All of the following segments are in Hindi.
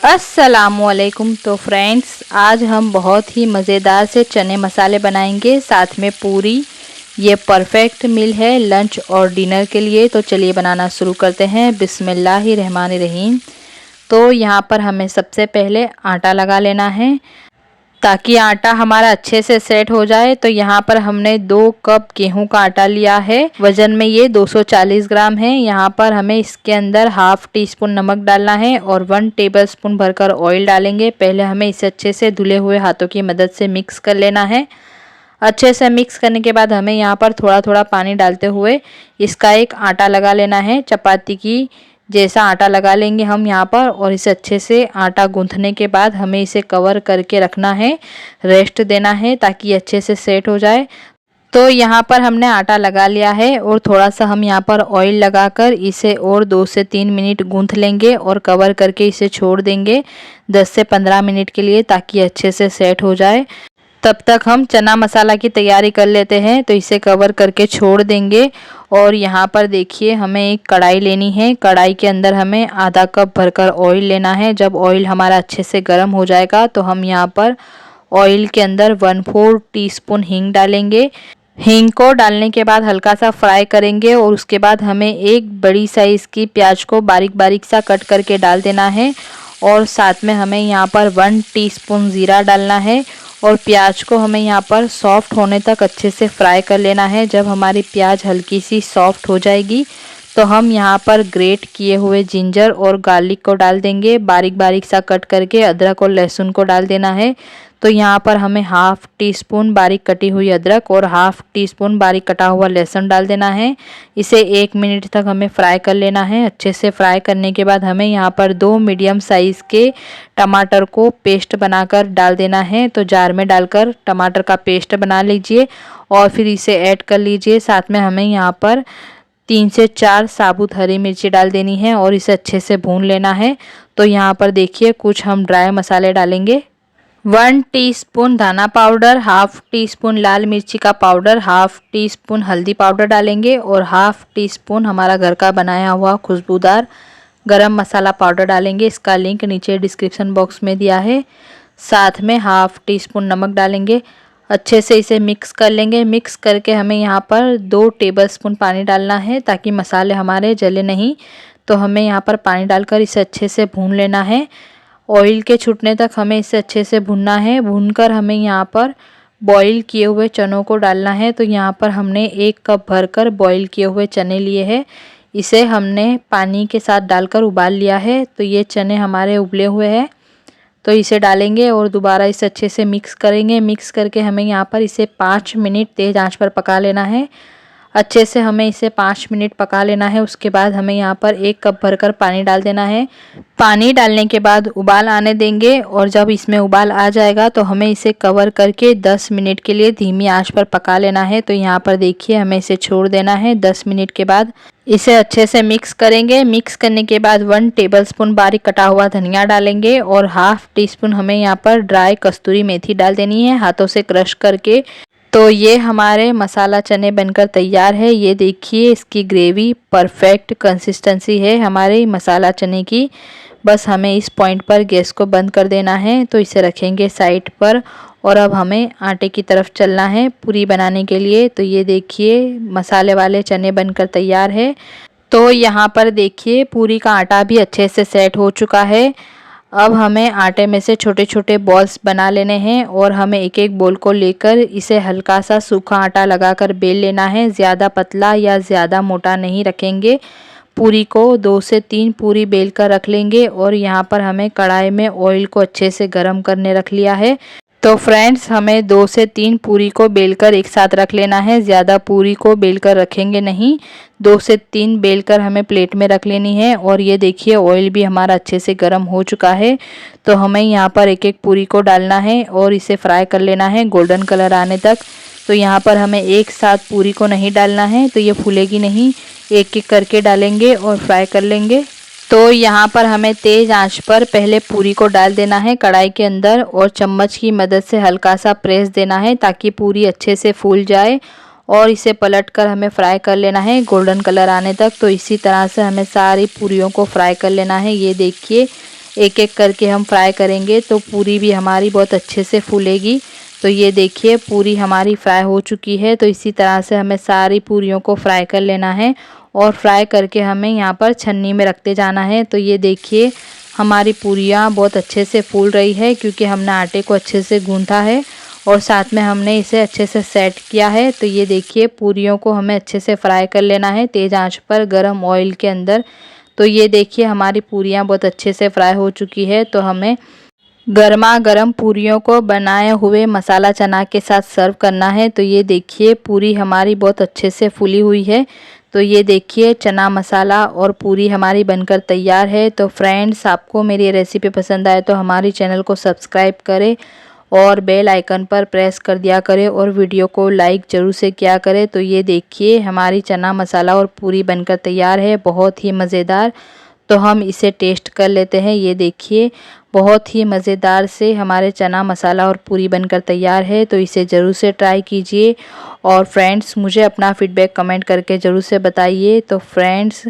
अस्सलामुअलैकुम। तो फ्रेंड्स, आज हम बहुत ही मज़ेदार से चने मसाले बनाएंगे, साथ में पूरी। ये परफेक्ट मील है लंच और डिनर के लिए। तो चलिए बनाना शुरू करते हैं। बिस्मिल्लाहिर्रहमानिर्रहीम। तो यहाँ पर हमें सबसे पहले आटा लगा लेना है ताकि आटा हमारा अच्छे से सेट हो जाए। तो यहाँ पर हमने 2 कप गेहूं का आटा लिया है। वजन में ये 240 ग्राम है। यहाँ पर हमें इसके अंदर हाफ टी स्पून नमक डालना है और 1 टेबलस्पून भरकर ऑयल डालेंगे। पहले हमें इसे अच्छे से धुले हुए हाथों की मदद से मिक्स कर लेना है। अच्छे से मिक्स करने के बाद हमें यहाँ पर थोड़ा थोड़ा पानी डालते हुए इसका एक आटा लगा लेना है। चपाती की जैसा आटा लगा लेंगे हम यहाँ पर, और इसे अच्छे से आटा गूंथने के बाद हमें इसे कवर करके रखना है, रेस्ट देना है ताकि अच्छे से सेट हो जाए। तो यहाँ पर हमने आटा लगा लिया है और थोड़ा सा हम यहाँ पर ऑयल लगाकर इसे और 2 से 3 मिनट गूंथ लेंगे और कवर करके इसे छोड़ देंगे 10 से 15 मिनट के लिए ताकि अच्छे से सेट हो जाए। तब तक हम चना मसाला की तैयारी कर लेते हैं। तो इसे कवर करके छोड़ देंगे। और यहाँ पर देखिए, हमें एक कढ़ाई लेनी है। कढ़ाई के अंदर हमें आधा कप भरकर ऑयल लेना है। जब ऑयल हमारा अच्छे से गर्म हो जाएगा तो हम यहाँ पर ऑयल के अंदर 1/4 टीस्पून हींग डालेंगे। हींग को डालने के बाद हल्का सा फ्राई करेंगे और उसके बाद हमें एक बड़ी साइज़ की प्याज को बारीक बारीक सा कट करके डाल देना है। और साथ में हमें यहाँ पर 1 टीस्पून ज़ीरा डालना है। और प्याज को हमें यहाँ पर सॉफ्ट होने तक अच्छे से फ्राई कर लेना है। जब हमारी प्याज हल्की सी सॉफ्ट हो जाएगी तो हम यहाँ पर ग्रेट किए हुए जिंजर और गार्लिक को डाल देंगे। बारीक बारीक सा कट करके अदरक और लहसुन को डाल देना है। तो यहाँ पर हमें हाफ टी स्पून बारीक कटी हुई अदरक और हाफ टी स्पून बारीक कटा हुआ लहसुन डाल देना है। इसे 1 मिनट तक हमें फ्राई कर लेना है। अच्छे से फ्राई करने के बाद हमें यहाँ पर 2 मीडियम साइज़ के टमाटर को पेस्ट बनाकर डाल देना है। तो जार में डालकर टमाटर का पेस्ट बना लीजिए और फिर इसे ऐड कर लीजिए। साथ में हमें यहाँ पर 3 से 4 साबुत हरी मिर्ची डाल देनी है और इसे अच्छे से भून लेना है। तो यहाँ पर देखिए, कुछ हम ड्राई मसाले डालेंगे। 1 टीस्पून धना पाउडर, हाफ टी स्पून लाल मिर्ची का पाउडर, हाफ टी स्पून हल्दी पाउडर डालेंगे और हाफ टी स्पून हमारा घर का बनाया हुआ खुशबूदार गरम मसाला पाउडर डालेंगे। इसका लिंक नीचे डिस्क्रिप्शन बॉक्स में दिया है। साथ में हाफ टी स्पून नमक डालेंगे। अच्छे से इसे मिक्स कर लेंगे। मिक्स करके हमें यहाँ पर 2 टेबलस्पून पानी डालना है ताकि मसाले हमारे जले नहीं। तो हमें यहाँ पर पानी डालकर इसे अच्छे से भून लेना है। ऑयल के छूटने तक हमें इसे अच्छे से भुनना है। भूनकर हमें यहाँ पर बॉईल किए हुए चनों को डालना है। तो यहाँ पर हमने 1 कप भरकर बॉईल किए हुए चने लिए हैं। इसे हमने पानी के साथ डालकर उबाल लिया है। तो ये चने हमारे उबले हुए हैं। तो इसे डालेंगे और दोबारा इसे अच्छे से मिक्स करेंगे। मिक्स करके हमें यहाँ पर इसे 5 मिनट तेज़ आंच पर पका लेना है। अच्छे से हमें इसे 5 मिनट पका लेना है। उसके बाद हमें यहाँ पर 1 कप भरकर पानी डाल देना है। पानी डालने के बाद उबाल आने देंगे और जब इसमें उबाल आ जाएगा तो हमें इसे कवर करके 10 मिनट के लिए धीमी आंच पर पका लेना है। तो यहाँ पर देखिए, हमें इसे छोड़ देना है। 10 मिनट के बाद इसे अच्छे से मिक्स करेंगे। मिक्स करने के बाद 1 टेबलस्पून बारीक कटा हुआ धनिया डालेंगे और हाफ टी स्पून हमें यहाँ पर ड्राई कस्तूरी मेथी डाल देनी है हाथों से क्रश करके। तो ये हमारे मसाला चने बनकर तैयार है। ये देखिए, इसकी ग्रेवी परफेक्ट कंसिस्टेंसी है हमारे मसाला चने की। बस हमें इस पॉइंट पर गैस को बंद कर देना है। तो इसे रखेंगे साइड पर और अब हमें आटे की तरफ चलना है पूरी बनाने के लिए। तो ये देखिए, मसाले वाले चने बनकर तैयार है। तो यहाँ पर देखिए, पूरी का आटा भी अच्छे से सेट हो चुका है। अब हमें आटे में से छोटे छोटे बॉल्स बना लेने हैं और हमें एक एक बॉल को लेकर इसे हल्का सा सूखा आटा लगाकर बेल लेना है। ज़्यादा पतला या ज़्यादा मोटा नहीं रखेंगे। पूरी को 2 से 3 पूरी बेल कर रख लेंगे। और यहाँ पर हमें कढ़ाई में ऑयल को अच्छे से गर्म करने रख लिया है। तो फ्रेंड्स, हमें 2 से 3 पूरी को बेलकर एक साथ रख लेना है। ज़्यादा पूरी को बेलकर रखेंगे नहीं। 2 से 3 बेलकर हमें प्लेट में रख लेनी है। और ये देखिए, ऑयल भी हमारा अच्छे से गर्म हो चुका है। तो हमें यहाँ पर एक एक पूरी को डालना है और इसे फ्राई कर लेना है गोल्डन कलर आने तक। तो यहाँ पर हमें एक साथ पूरी को नहीं डालना है, तो ये फूलेगी नहीं। एक एक करके डालेंगे और फ्राई कर लेंगे। तो यहाँ पर हमें तेज़ आंच पर पहले पूरी को डाल देना है कढ़ाई के अंदर और चम्मच की मदद से हल्का सा प्रेस देना है ताकि पूरी अच्छे से फूल जाए। और इसे पलटकर हमें फ्राई कर लेना है गोल्डन कलर आने तक। तो इसी तरह से हमें सारी पूरियों को फ्राई कर लेना है। ये देखिए, एक एक करके हम फ्राई करेंगे तो पूरी भी हमारी बहुत अच्छे से फूलेगी। तो ये देखिए पूरी हमारी फ्राई हो चुकी है। तो इसी तरह से हमें सारी पूरियों को फ्राई कर लेना है और फ्राई करके हमें यहाँ पर छन्नी में रखते जाना है। तो ये देखिए हमारी पूरियाँ बहुत अच्छे से फूल रही है क्योंकि हमने आटे को अच्छे से गूंथा है और साथ में हमने इसे अच्छे से सेट किया है। तो ये देखिए पूरियों को हमें अच्छे से फ्राई कर लेना है तेज़ आंच पर गरम ऑयल के अंदर। तो ये देखिए हमारी पूरियाँ बहुत अच्छे से फ्राई हो चुकी है। तो हमें गर्मा गर्म पूरियों को बनाए हुए मसाला चना के साथ सर्व करना है। तो ये देखिए पूरी हमारी बहुत अच्छे से फूली हुई है। तो ये देखिए चना मसाला और पूरी हमारी बनकर तैयार है। तो फ्रेंड्स आपको मेरी ये रेसिपी पसंद आए तो हमारी चैनल को सब्सक्राइब करें और बेल आइकन पर प्रेस कर दिया करें और वीडियो को लाइक ज़रूर से किया करें। तो ये देखिए हमारी चना मसाला और पूरी बनकर तैयार है, बहुत ही मज़ेदार। तो हम इसे टेस्ट कर लेते हैं। ये देखिए बहुत ही मज़ेदार से हमारे चना मसाला और पूरी बनकर तैयार है। तो इसे ज़रूर से ट्राई कीजिए और फ्रेंड्स मुझे अपना फीडबैक कमेंट करके ज़रूर से बताइए। तो फ्रेंड्स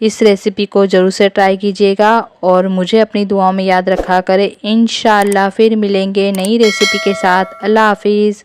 इस रेसिपी को ज़रूर से ट्राई कीजिएगा और मुझे अपनी दुआओं में याद रखा करें। इंशाल्लाह फिर मिलेंगे नई रेसिपी के साथ। अल्लाह हाफिज़।